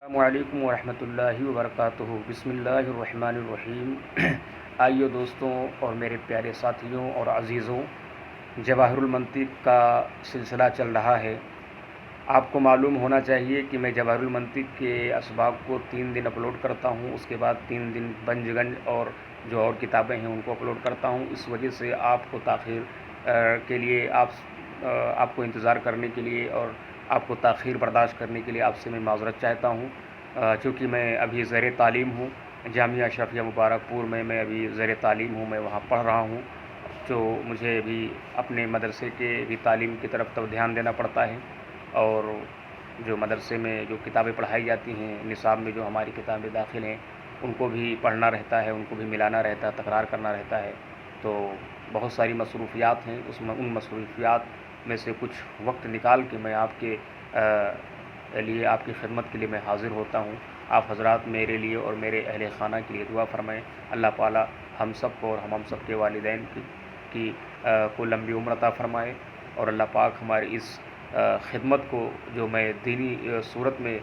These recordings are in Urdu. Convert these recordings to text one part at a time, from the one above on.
السلام علیکم ورحمۃ اللہ وبرکاتہ۔ بسم اللہ الرحمن الرحیم۔ آئیے دوستوں اور میرے پیارے ساتھیوں اور عزیزوں، جواہر المنطق کا سلسلہ چل رہا ہے۔ آپ کو معلوم ہونا چاہیے کہ میں جواہر المنطق کے اسباق کو 3 دن اپلوڈ کرتا ہوں، اس کے بعد 3 دن بنج گنج اور جو اور کتابیں ہیں ان کو اپلوڈ کرتا ہوں۔ اس وجہ سے آپ کو تاخیر کے لیے آپ کو انتظار کرنے کے لیے اور آپ کو تاخیر برداشت کرنے کے لیے آپ سے میں معذرت چاہتا ہوں، چونکہ میں ابھی زیر تعلیم ہوں جامعہ اشرفیہ مبارک پور میں ابھی زیر تعلیم ہوں، میں وہاں پڑھ رہا ہوں، جو مجھے بھی اپنے مدرسے کے بھی تعلیم کی طرف دھیان دینا پڑتا ہے، اور جو مدرسے میں جو کتابیں پڑھائی جاتی ہیں، نصاب میں جو ہماری کتابیں داخل ہیں ان کو بھی پڑھنا رہتا ہے، ان کو بھی ملانا رہتا ہے، تکرار کرنا رہتا ہے، تو بہت ساری مصروفیات ہیں۔ ان مصروفیات میں سے کچھ وقت نکال کے میں آپ کے لیے، آپ کی خدمت کے لیے میں حاضر ہوتا ہوں۔ آپ حضرات میرے لیے اور میرے اہل خانہ کے لیے دعا فرمائیں، اللہ تعالی ہم سب کو اور ہم سب کے والدین کی کو لمبی عمر عطا فرمائے، اور اللہ پاک ہماری اس خدمت کو جو میں دینی صورت میں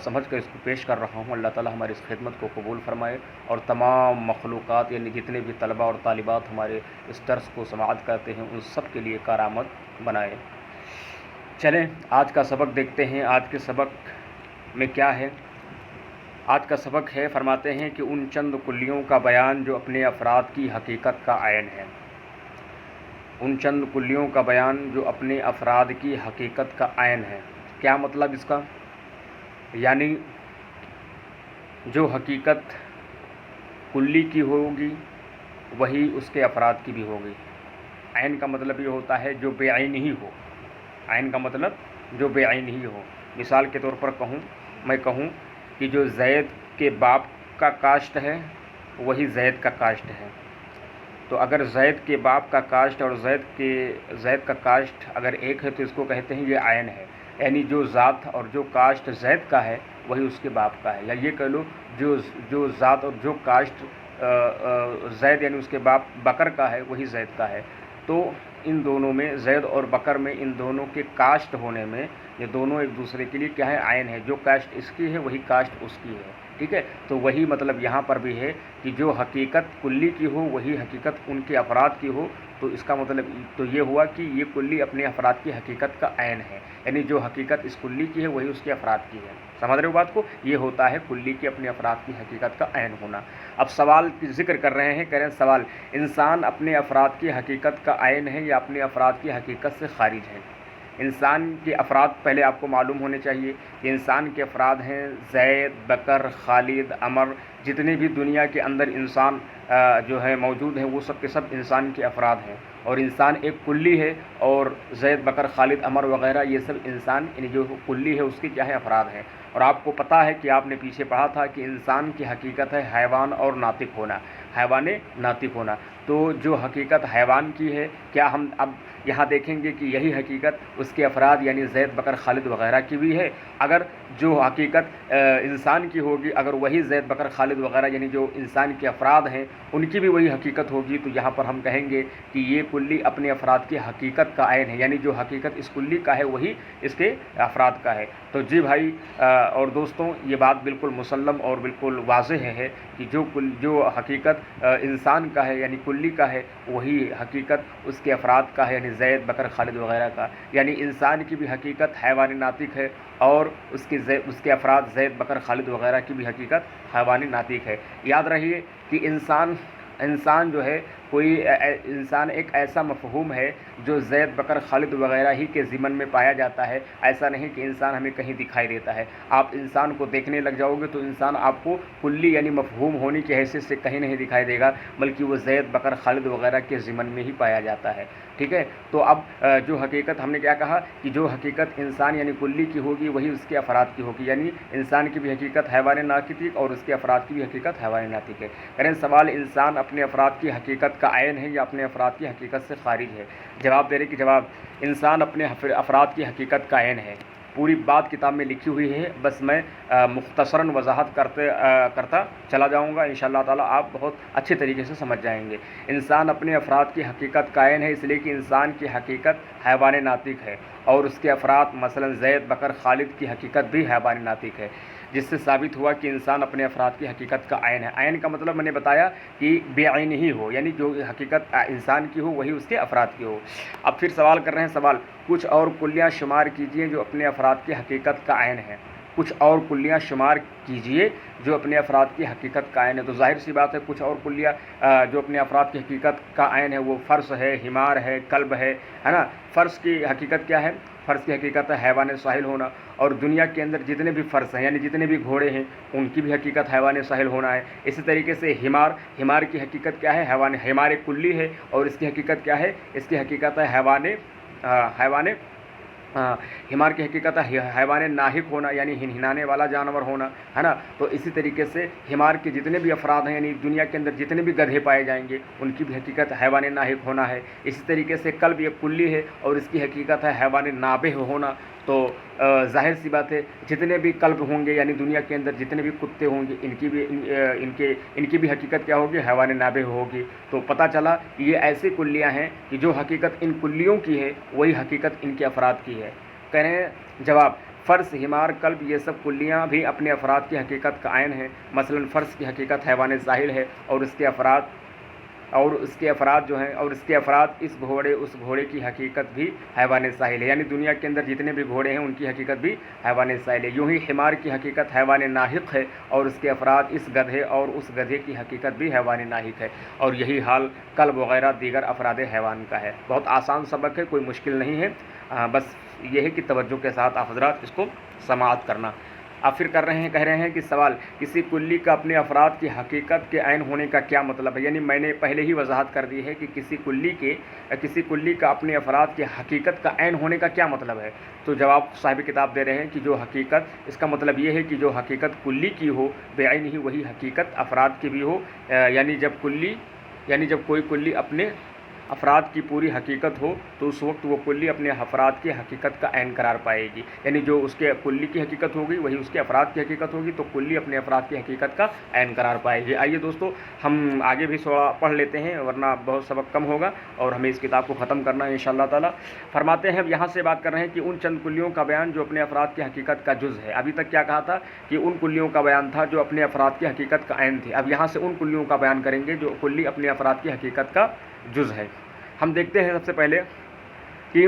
سمجھ کر اس کو پیش کر رہا ہوں، اللہ تعالی ہماری اس خدمت کو قبول فرمائے، اور تمام مخلوقات یعنی جتنے بھی طلباء اور طالبات ہمارے اس درس کو سماعت کرتے ہیں ان سب کے لیے کارآمد بنائے۔ چلیں آج کا سبق دیکھتے ہیں۔ آج کے سبق میں کیا ہے؟ آج کا سبق ہے، فرماتے ہیں کہ ان چند کلیوں کا بیان جو اپنے افراد کی حقیقت کا عین ہے۔ ان چند کلیوں کا بیان جو اپنے افراد کی حقیقت کا عین ہے۔ کیا مطلب اس کا؟ یعنی جو حقیقت کلی کی ہوگی وہی اس کے افراد کی بھی ہوگی۔ عین کا مطلب یہ ہوتا ہے جو بے عین ہی ہو۔ عین کا مطلب جو بے عین ہی ہو۔ مثال کے طور پر میں کہوں کہ جو زید کے باپ کا کاشت ہے وہی زید کا کاشت ہے، تو اگر زید کے باپ کا کاشت اور زید کا کاشت اگر ایک ہے تو اس کو کہتے ہیں یہ عین ہے، یعنی جو ذات اور جو کاشت زید کا ہے وہی اس کے باپ کا ہے، یا یہ کہہ لو جو ذات اور جو کاشت زید یعنی اس کے باپ بکر کا ہے وہی زید کا ہے۔ تو ان دونوں میں، زید اور بکر میں، ان دونوں کے کاشت ہونے میں یہ دونوں ایک دوسرے کے لیے کیا ہے؟ عین ہے۔ جو کاشت اس کی ہے وہی کاشت اس کی ہے، ٹھیک ہے؟ تو وہی مطلب یہاں پر بھی ہے کہ جو حقیقت کلی کی ہو وہی حقیقت ان کے افراد کی ہو، تو اس کا مطلب تو یہ ہوا کہ یہ کلی اپنے افراد کی حقیقت کا عین ہے، یعنی جو حقیقت اس کلی کی ہے وہی اس کے افراد کی ہے۔ سمجھ رہے ہو بات کو؟ یہ ہوتا ہے کلی کی اپنے افراد کی حقیقت کا عین ہونا۔ اب سوال کی ذکر کر رہے ہیں، کہہ رہے ہیں سوال، انسان اپنے افراد کی حقیقت کا عین ہے یا اپنے افراد کی حقیقت سے خارج ہے؟ انسان کے افراد پہلے آپ کو معلوم ہونے چاہیے کہ انسان کے افراد ہیں زید، بکر، خالد، عمر، جتنے بھی دنیا کے اندر انسان جو ہے موجود ہیں وہ سب کے سب انسان کے افراد ہیں، اور انسان ایک کلی ہے، اور زید، بکر، خالد، عمر وغیرہ یہ سب انسان یعنی جو کلی ہے اس کے کیا ہے؟ افراد ہیں۔ اور آپ کو پتہ ہے کہ آپ نے پیچھے پڑھا تھا کہ انسان کی حقیقت ہے حیوان اور ناطق ہونا، حیوان ناطق ہونا۔ تو جو حقیقت حیوان کی ہے، کیا ہم اب یہاں دیکھیں گے کہ یہی حقیقت اس کے افراد یعنی زید، بکر، خالد وغیرہ کی بھی ہے؟ اگر جو حقیقت انسان کی ہوگی، اگر وہی زید، بکر، خالد وغیرہ یعنی جو انسان کے افراد ہیں ان کی بھی وہی حقیقت ہوگی، تو یہاں پر ہم کہیں گے کہ یہ کلی اپنے افراد کی حقیقت کا عین ہے، یعنی جو حقیقت اس کلی کا ہے وہی اس کے افراد کا ہے۔ تو جی بھائی اور دوستوں، یہ بات بالکل مسلم اور بالکل واضح ہے کہ جو حقیقت انسان کا ہے یعنی کلی کا ہے وہی حقیقت اس کے افراد کا ہے، یعنی زید، بکر، خالد وغیرہ کا، یعنی انسان کی بھی حقیقت حیوان ناطق ہے، اور اس کے افراد زید، بکر، خالد وغیرہ کی بھی حقیقت حیوانی ناطق ہے۔ یاد رہیے کہ انسان جو ہے انسان ایک ایسا مفہوم ہے جو زید، بکر، خالد وغیرہ ہی کے ضمن میں پایا جاتا ہے، ایسا نہیں کہ انسان ہمیں کہیں دکھائی دیتا ہے۔ آپ انسان کو دیکھنے لگ جاؤ گے تو انسان آپ کو کلی یعنی مفہوم ہونے کی حیثیت سے کہیں نہیں دکھائی دے گا، بلکہ وہ زید، بکر، خالد وغیرہ کے ضمن میں ہی پایا جاتا ہے، ٹھیک ہے؟ تو اب جو حقیقت ہم نے کیا کہا کہ جو حقیقت انسان یعنی کلی کی ہوگی وہی اس کے افراد کی ہوگی، یعنی انسان کی بھی حقیقت حیوان ناطق اور اس کے افراد کی بھی حقیقت حیوان ناطق ہے۔ کریں سوال، انسان اپنے افراد کی حقیقت کا عین ہے یا اپنے افراد کی حقیقت سے خارج ہے؟ جواب دے رہے کہ جواب، انسان اپنے افراد کی حقیقت کا عین ہے۔ پوری بات کتاب میں لکھی ہوئی ہے، بس میں مختصراً وضاحت کرتا چلا جاؤں گا، انشاءاللہ تعالیٰ آپ بہت اچھے طریقے سے سمجھ جائیں گے۔ انسان اپنے افراد کی حقیقت کا عین ہے اس لیے کہ انسان کی حقیقت حیوان ناطق ہے، اور اس کے افراد مثلا زید، بکر، خالد کی حقیقت بھی حیوان ناطق ہے۔ جس سے ثابت ہوا کہ انسان اپنے افراد کی حقیقت کا عین ہے۔ عین کا مطلب میں نے بتایا کہ بے عین ہی ہو، یعنی جو حقیقت انسان کی ہو وہی اس کے افراد کی ہو۔ اب پھر سوال کر رہے ہیں، سوال کچھ اور کلیاں شمار کیجئے جو اپنے افراد کی حقیقت کا عین ہے۔ کچھ اور کلیاں شمار کیجئے جو اپنے افراد کی حقیقت کا عین ہے۔ تو ظاہر سی بات ہے کچھ اور کلیاں جو اپنے افراد کی حقیقت کا عین ہے وہ فرس ہے، حمار ہے، کلب ہے نا۔ فرس کی حقیقت کیا ہے؟ فرس کی حقیقت ہے حیوان ساحل ہونا، اور دنیا کے اندر جتنے بھی فرس ہیں یعنی جتنے بھی گھوڑے ہیں ان کی بھی حقیقت حیوان ساحل ہونا ہے۔ اسی طریقے سے حمار کی حقیقت کیا ہے؟ حمار ایک کلی ہے، اور اس کی حقیقت کیا ہے؟ اس کی حقیقت ہے حمار کی حقیقت ہے حیوان ناحق ہونا، یعنی ہنہنانے والا جانور ہونا، ہے نا۔ تو اسی طریقے سے حمار کے جتنے بھی افراد ہیں یعنی دنیا کے اندر جتنے بھی گدھے پائے جائیں گے ان کی بھی حقیقت حیوان ناحق ہونا ہے۔ اسی طریقے سے کلب ایک کلی ہے اور اس کی حقیقت ہے حیوان نابح ہونا۔ تو ظاہر سی بات ہے جتنے بھی کلب ہوں گے یعنی دنیا کے اندر جتنے بھی کتے ہوں گے ان کی بھی حقیقت کیا ہوگی؟ حیوان نابح ہوگی۔ تو پتہ چلا یہ ایسی کلیاں ہیں کہ جو حقیقت ان کلیوں کی ہے وہی حقیقت ان کے افراد کی ہے۔ کہہ رہے ہیں جواب، فرس، حمار، کلب یہ سب کلیاں بھی اپنے افراد کی حقیقت کا عین ہیں۔ مثلا فرس کی حقیقت حیوان ساحل ہے، اور اس کے افراد اس گھوڑے کی حقیقت بھی حیوان ساحل ہے، یعنی دنیا کے اندر جتنے بھی گھوڑے ہیں ان کی حقیقت بھی حیوان ساحل ہے۔ یوں ہی حمار کی حقیقت حیوان ناحق ہے، اور اس کے افراد اس گدھے اور اس گدھے کی حقیقت بھی حیوان ناحق ہے، اور یہی حال کلب وغیرہ دیگر افراد حیوان کا ہے۔ بہت آسان سبق ہے، کوئی مشکل نہیں ہے، بس یہ ہے کہ توجہ کے ساتھ آپ حضرات اس کو سماعت کرنا۔ اب پھر کہہ رہے ہیں کہ سوال، کسی کلی کا اپنے افراد کی حقیقت کے عین ہونے کا کیا مطلب ہے؟ یعنی میں نے پہلے ہی وضاحت کر دی ہے کہ کسی کلی کا اپنے افراد کی حقیقت کا عین ہونے کا کیا مطلب ہے۔ تو جواب صاحب کتاب دے رہے ہیں کہ جو حقیقت، اس کا مطلب یہ ہے کہ جو حقیقت کلی کی ہو بے عین ہی وہی حقیقت افراد کی بھی ہو، یعنی جب کوئی کلی اپنے افراد کی پوری حقیقت ہو تو اس وقت وہ کلی اپنے افراد کی حقیقت کا عین قرار پائے گی، یعنی جو اس کے کلی کی حقیقت ہوگی وہی اس کے افراد کی حقیقت ہوگی، تو کلی اپنے افراد کی حقیقت کا عین قرار پائے گی۔ آئیے دوستو ہم آگے بھی تھوڑا پڑھ لیتے ہیں ورنہ بہت سبق کم ہوگا اور ہمیں اس کتاب کو ختم کرنا ہے انشاءاللہ تعالی۔ فرماتے ہیں، اب یہاں سے بات کر رہے ہیں کہ ان چند کلیوں کا بیان جو اپنے افراد کی حقیقت کا جز ہے۔ ابھی تک کیا کہا تھا کہ ان کلیوں کا بیان تھا جو اپنے افراد کی حقیقت کا عین تھی، اب یہاں سے ان کلیوں کا بیان کریں گے جو کلی اپنے افراد کی حقیقت کا جز ہے۔ ہم دیکھتے ہیں سب سے پہلے کہ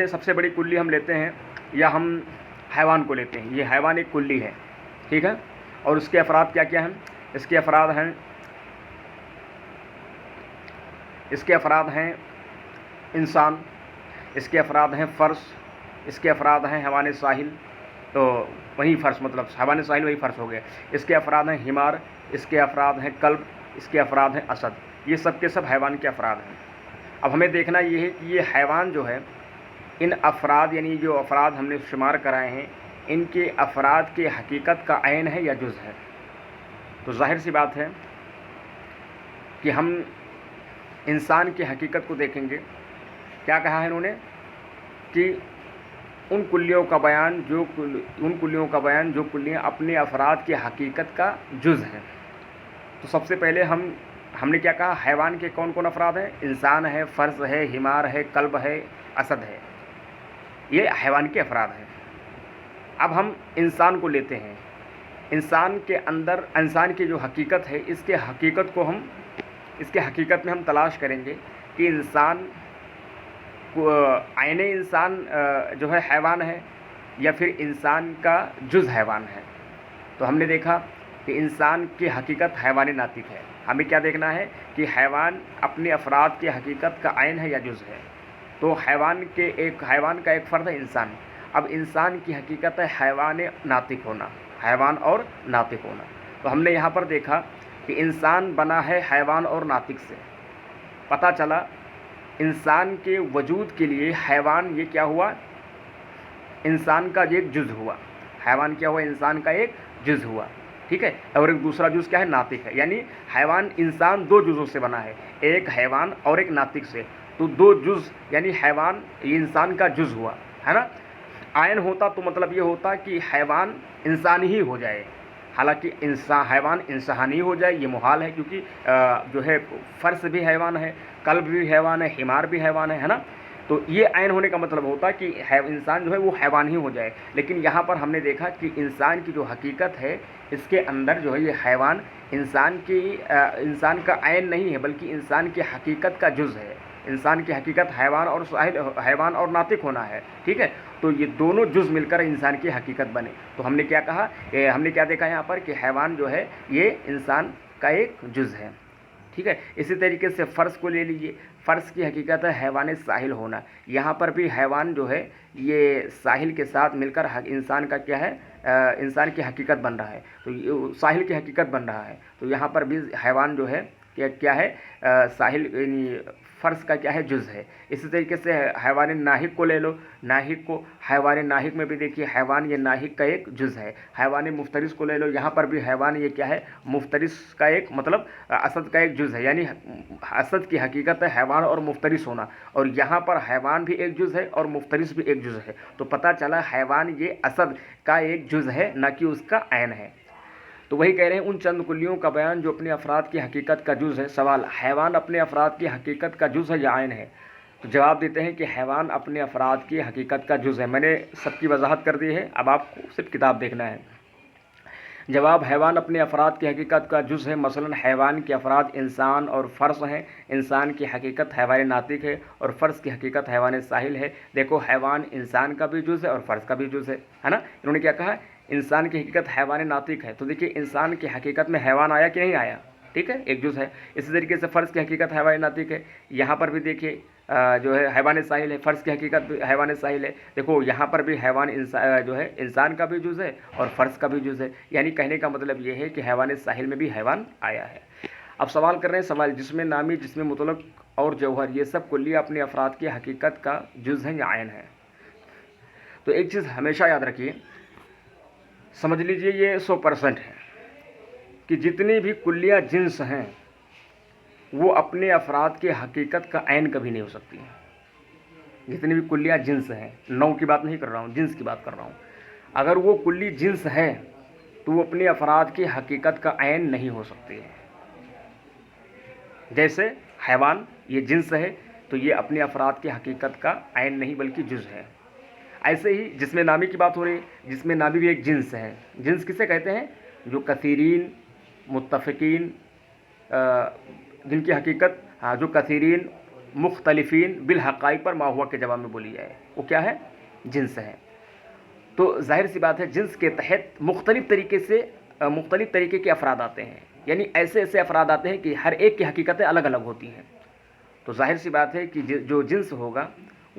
سب سے بڑی کلی ہم لیتے ہیں یا ہم حیوان کو لیتے ہیں۔ یہ حیوان ایک کلی ہے، ٹھیک ہے، اور اس کے افراد کیا کیا ہیں؟ اس کے افراد ہیں انسان، اس کے افراد ہیں فرس، اس کے افراد ہیں حیوان ساحل، تو وہی فرس مطلب حیوان ساحل وہی فرس ہو گئے۔ اس کے افراد ہیں حمار، اس کے افراد ہیں کلب، اس کے افراد ہیں اسد۔ یہ سب کے سب حیوان کے افراد ہیں۔ اب ہمیں دیکھنا یہ ہے کہ یہ حیوان جو ہے ان افراد یعنی جو افراد ہم نے شمار کرائے ہیں ان کے افراد کی حقیقت کا عین ہے یا جز ہے۔ تو ظاہر سی بات ہے کہ ہم انسان کی حقیقت کو دیکھیں گے۔ کیا کہا ہے انہوں نے کہ ان کلیوں کا بیان جو کلیاں اپنے افراد کی حقیقت کا جز ہیں۔ تو سب سے پہلے ہم نے کیا کہا؟ حیوان کے کون کون افراد ہیں؟ انسان ہے، فرس ہے، حمار ہے، کلب ہے، اسد ہے، یہ حیوان کے افراد ہیں۔ اب ہم انسان کو لیتے ہیں۔ انسان کے اندر انسان کی جو حقیقت ہے اس کے حقیقت میں ہم تلاش کریں گے کہ انسان عین انسان جو ہے حیوان ہے یا پھر انسان کا جز حیوان ہے۔ تو ہم نے دیکھا کہ انسان کی حقیقت حیوان ناطق ہے۔ ہمیں کیا دیکھنا ہے کہ حیوان اپنے افراد کی حقیقت کا عین ہے یا جز ہے۔ تو حیوان کا ایک فرد ہے انسان۔ اب انسان کی حقیقت ہے حیوان ناطق ہونا، حیوان اور ناطق ہونا۔ تو ہم نے یہاں پر دیکھا کہ انسان بنا ہے حیوان اور ناطق سے۔ پتہ چلا انسان کے وجود کے لیے حیوان یہ کیا ہوا؟ انسان کا ایک جز ہوا۔ حیوان کیا ہوا؟ انسان کا ایک جز ہوا، ٹھیک ہے، اور ایک دوسرا جز کیا ہے؟ ناطق ہے۔ یعنی انسان دو جزوں سے بنا ہے، ایک حیوان اور ایک ناطق سے۔ تو دو جز یعنی حیوان یہ انسان کا جز ہوا، ہے نا۔ عین ہوتا تو مطلب یہ ہوتا کہ حیوان انسان ہی ہو جائے، حالانکہ حیوان انسان ہی ہو جائے یہ محال ہے، کیونکہ جو ہے فرس بھی حیوان ہے، کلب بھی حیوان ہے، حمار بھی حیوان ہے نا۔ تو یہ عین ہونے کا مطلب ہوتا ہے کہ انسان جو ہے وہ حیوان ہی ہو جائے، لیکن یہاں پر ہم نے دیکھا کہ انسان کی جو حقیقت ہے اس کے اندر جو ہے یہ حیوان انسان کا عین نہیں ہے، بلکہ انسان کی حقیقت کا جز ہے۔ انسان کی حقیقت حیوان اور ناطق ہونا ہے، ٹھیک ہے؟ تو یہ دونوں جز مل کر انسان کی حقیقت بنے۔ تو ہم نے کیا کہا، ہم نے کیا دیکھا یہاں پر کہ حیوان جو ہے یہ انسان کا ایک جز ہے، ٹھیک ہے؟ اسی طریقے سے فرس کو لے لیجئے، فرس کی حقیقت ہے حیوان ساحل ہونا۔ یہاں پر بھی حیوان جو ہے یہ ساحل کے ساتھ مل کر انسان کا کیا ہے، انسان کی حقیقت بن رہا ہے، تو ساحل کی حقیقت بن رہا ہے۔ تو یہاں پر بھی حیوان جو ہے کیا ہے، ساحل یعنی فرس کا کیا ہے، جز ہے۔ اسی طریقے سے حیوان ناہق کو لے لو، ناہق کو، حیوان ناہق میں بھی دیکھیے حیوان یہ ناہق کا ایک جز ہے۔ حیوان مفترس کو لے لو، یہاں پر بھی حیوان یہ کیا ہے، مفترس کا ایک مطلب اسد کا ایک جز ہے، یعنی اسد کی حقیقت ہے حیوان اور مفترس ہونا، اور یہاں پر حیوان بھی ایک جز ہے اور مفترس بھی ایک جز ہے۔ تو پتہ چلا حیوان یہ اسد کا ایک جز ہے، نہ کہ اس کا عین ہے۔ تو وہی کہہ رہے ہیں ان چند کلیوں کا بیان جو اپنے افراد کی حقیقت کا جز ہے۔ سوال، حیوان اپنے افراد کی حقیقت کا جز ہے یا عین ہے؟ تو جواب دیتے ہیں کہ حیوان اپنے افراد کی حقیقت کا جز ہے۔ میں نے سب کی وضاحت کر دی ہے، اب آپ کو صرف کتاب دیکھنا ہے۔ جواب، حیوان اپنے افراد کی حقیقت کا جز ہے۔ مثلا حیوان کے افراد انسان اور فرس ہیں۔ انسان کی حقیقت حیوان ناطق ہے اور فرس کی حقیقت حیوان ساحل ہے۔ دیکھو حیوان انسان کا بھی جز ہے اور فرس کا بھی جز ہے نا؟ انہوں نے کیا کہا، انسان کی حقیقت حیوان ناطق ہے، تو دیکھیے انسان کی حقیقت میں حیوان آیا کہ نہیں آیا، ٹھیک ہے، ایک جز ہے۔ اسی طریقے سے فرس کی حقیقت حیوان ناطق ہے، یہاں پر بھی دیکھیے جو ہے حیوان ساحل ہے، فرس کی حقیقت بھی حیوان ساحل ہے۔ دیکھو یہاں پر بھی حیوان جو ہے انسان کا بھی جز ہے اور فرس کا بھی جز ہے، یعنی کہنے کا مطلب یہ ہے کہ حیوان ساحل میں بھی حیوان آیا ہے۔ اب سوال کر رہے ہیں، سوال، جسم نامی، جسم مطلق اور جوہر یہ سب کلیہ اپنے افراد کی حقیقت کا جز ہے یا عین ہے؟ تو ایک چیز ہمیشہ یاد رکھیے، سمجھ لیجئے یہ 100% ہے کہ جتنی بھی کلیہ جنس ہیں وہ اپنے افراد کے حقیقت کا عین کبھی نہیں ہو سکتی ہیں۔ جتنی بھی کلیہ جنس ہیں، نوع کی بات نہیں کر رہا ہوں، جنس کی بات کر رہا ہوں، اگر وہ کلی جنس ہے تو وہ اپنے افراد کی حقیقت کا عین نہیں ہو سکتی ہے۔ جیسے حیوان یہ جنس ہے تو یہ اپنے افراد کی حقیقت کا عین نہیں بلکہ جز ہے۔ ایسے ہی جسم نامی کی بات ہو رہی ہے، جسم نامی بھی ایک جنس ہے۔ جنس کسے کہتے ہیں؟ جو کثیرین، متفقین، جن کی حقیقت جو کثیرین مختلفین بالحقائق پر ما ہوا کے جواب میں بولی جائے، وہ کیا ہے؟ جنس ہے۔ تو ظاہر سی بات ہے جنس کے تحت مختلف طریقے کے افراد آتے ہیں، یعنی ایسے افراد آتے ہیں کہ ہر ایک کی حقیقتیں الگ الگ ہوتی ہیں۔ تو ظاہر سی بات ہے کہ جو جنس ہوگا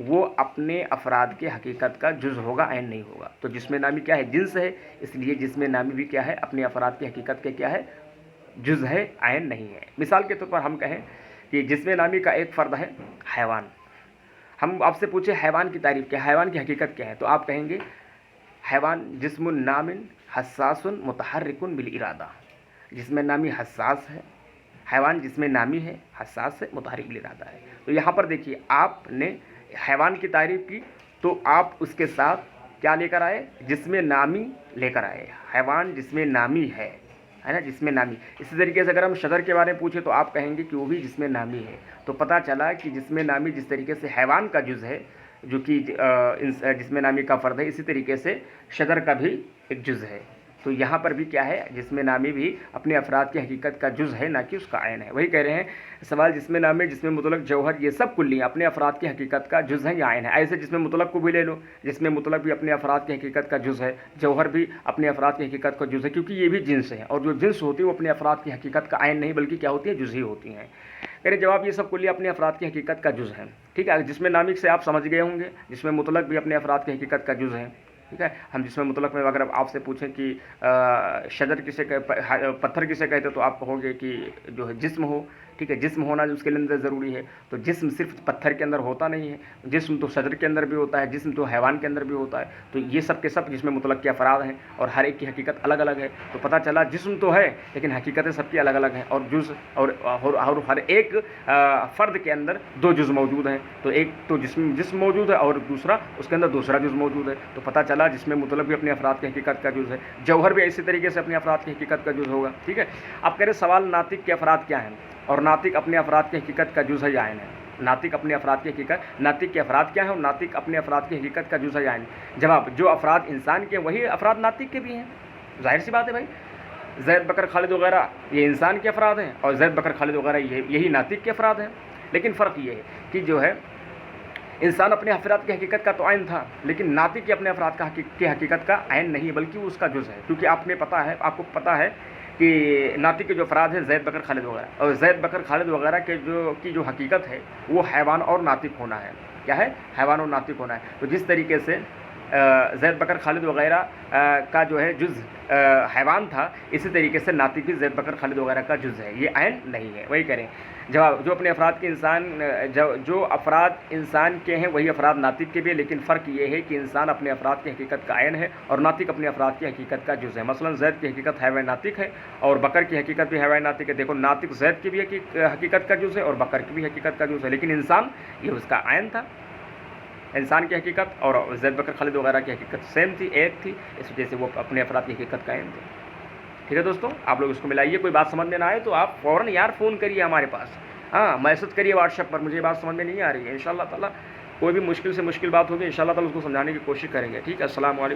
وہ اپنے افراد کے حقیقت کا جز ہوگا، عین نہیں ہوگا۔ تو جسم نامی کیا ہے؟ جنس ہے، اس لیے جسم نامی بھی کیا ہے؟ اپنے افراد کی حقیقت کے کیا ہے؟ جز ہے، عین نہیں ہے۔ مثال کے طور پر ہم کہیں کہ جسم نامی کا ایک فرد ہے حیوان۔ ہم آپ سے پوچھیں حیوان کی تعریف کیا ہے، حیوان کی حقیقت کیا ہے، تو آپ کہیں گے حیوان جسم نام حساس متحرک بالارادہ۔ جسم نامی حساس ہے، حیوان جسم نامی ہے، حساس ہے، متحرک بالارادہ ہے۔ تو یہاں پر دیکھیے آپ نے حیوان کی تعریف کی تو آپ اس کے ساتھ کیا لے کر آئے؟ جسم نامی لے کر آئے۔ حیوان جسم نامی ہے نا، جسم نامی۔ اسی طریقے سے اگر ہم شجر کے بارے میں پوچھیں تو آپ کہیں گے کہ وہ بھی جسم نامی ہے۔ تو پتہ چلا کہ جسم نامی جس طریقے سے حیوان کا جز ہے جو کہ جسم نامی کا فرد ہے، اسی طریقے سے شجر کا بھی ایک جز ہے۔ تو یہاں پر بھی کیا ہے؟ جسم نامی بھی اپنے افراد کی حقیقت کا جز ہے، نہ کہ اس کا عین ہے۔ وہی کہہ رہے ہیں سوال، جسم نامی، جسم مطلق، جوہر یہ سب کلیہ اپنے افراد کی حقیقت کا جز ہے یا عین ہے؟ ایسے جسم مطلق کو بھی لے لو، جسم مطلق بھی اپنے افراد کی حقیقت کا جز ہے، جوہر بھی اپنے افراد کی حقیقت کا جز ہے، کیونکہ یہ بھی جنس ہے، اور جو جنس ہوتی ہے وہ اپنے افراد کی حقیقت کا عین نہیں بلکہ کیا ہوتی ہے؟ جز ہی ہوتی ہیں۔ کہہ رہے جواب، یہ سب کلیہ اپنے افراد کی حقیقت کا جز ہے، ٹھیک ہے۔ جسم نامی سے آپ سمجھ گئے ہوں گے، جسم مطلق بھی اپنے افراد کی حقیقت کا جز ہے، ٹھیک ہے۔ ہم جسم مطلق میں اگر آپ سے پوچھیں کہ شجر کسے پتھر کسے کہتے تو آپ کہو گے کہ جو ہے جسم ہو، ٹھیک ہے، جسم ہونا جو اس کے اندر ضروری ہے۔ تو جسم صرف پتھر کے اندر ہوتا نہیں ہے، جسم تو شجر کے اندر بھی ہوتا ہے، جسم تو حیوان کے اندر بھی ہوتا ہے۔ تو یہ سب کے سب جسم مطلق کے افراد ہیں اور ہر ایک کی حقیقت الگ الگ ہے۔ تو پتہ چلا جسم تو ہے لیکن حقیقتیں سب کی الگ الگ ہیں، اور جز اور ہر ایک فرد کے اندر دو جز موجود ہیں۔ تو ایک تو جسم موجود ہے اور دوسرا اس کے اندر دوسرا جز موجود ہے۔ تو پتہ چلا جسم مطلق بھی اپنے افراد کی حقیقت کا جز ہے، جوہر بھی اسی طریقے سے اپنے افراد کی حقیقت کا جز ہوگا، ٹھیک ہے۔ اب کہہ رہے سوال، ناطق کے افراد کیا ہیں اور ناطق اپنے افراد کی حقیقت کا جز ہے یا عین ہے؟ ناطق اپنے افراد کی حقیقت، ناطق کے افراد کیا ہیں اور ناطق اپنے افراد کی حقیقت کا جز ہے یا نہیں؟ جواب، جو افراد انسان کے وہی افراد ناطق کے بھی ہیں، ظاہر سی بات ہے بھائی۔ زید بکر خالد وغیرہ یہ انسان کے افراد ہیں اور زید بکر خالد وغیرہ یہی ناطق کے افراد ہیں، لیکن فرق یہ ہے کہ جو ہے انسان اپنے افراد کی حقیقت کا تو عین تھا، لیکن ناطق کے اپنے افراد کی حقیقت کا عین نہیں بلکہ وہ اس کا جز ہے، کیونکہ آپ کو پتہ ہے کہ ناطق کے جو افراد ہیں زید بکر خالد وغیرہ، اور زید بکر خالد وغیرہ کے جو حقیقت ہے وہ حیوان اور ناطق ہونا ہے۔ کیا ہے؟ حیوان اور ناطق ہونا ہے۔ تو جس طریقے سے زید بکر خالد وغیرہ کا جو ہے جز حیوان تھا، اسی طریقے سے ناطق بھی زید بکر خالد وغیرہ کا جز ہے، یہ عین نہیں ہے۔ وہی کریں جواب، جو اپنے افراد کے جو افراد انسان کے ہیں وہی افراد ناطق کے بھی ہیں، لیکن فرق یہ ہے کہ انسان اپنے افراد کی حقیقت کا عین ہے اور ناطق اپنے افراد کی حقیقت کا جز ہے۔ مثلا زید کی حقیقت حیوان ناطق ہے اور بکر کی حقیقت بھی حیوان ناطق ہے۔ دیکھو، ناطق زید کی بھی حقیقت کا جز ہے اور بکر کی بھی حقیقت کا جز ہے، لیکن انسان یہ اس کا عین تھا۔ انسان کی حقیقت اور زید بکر خالد وغیرہ کی حقیقت سیم تھی، ایک تھی، اس وجہ سے وہ اپنے افراد کی حقیقت کا عین تھے۔ ٹھیک ہے دوستوں، آپ لوگ اس کو ملائیے۔ کوئی بات سمجھ میں نہ آئے تو آپ فوراً یار فون کریے ہمارے پاس، میسج کریے واٹس ایپ پر، مجھے یہ بات سمجھ میں نہیں آ رہی ہے، انشاءاللہ تعالیٰ کوئی بھی مشکل سے مشکل بات ہوگی انشاءاللہ تعالیٰ اس کو سمجھانے کی کوشش کریں گے۔ ٹھیک ہے، السلام علیکم۔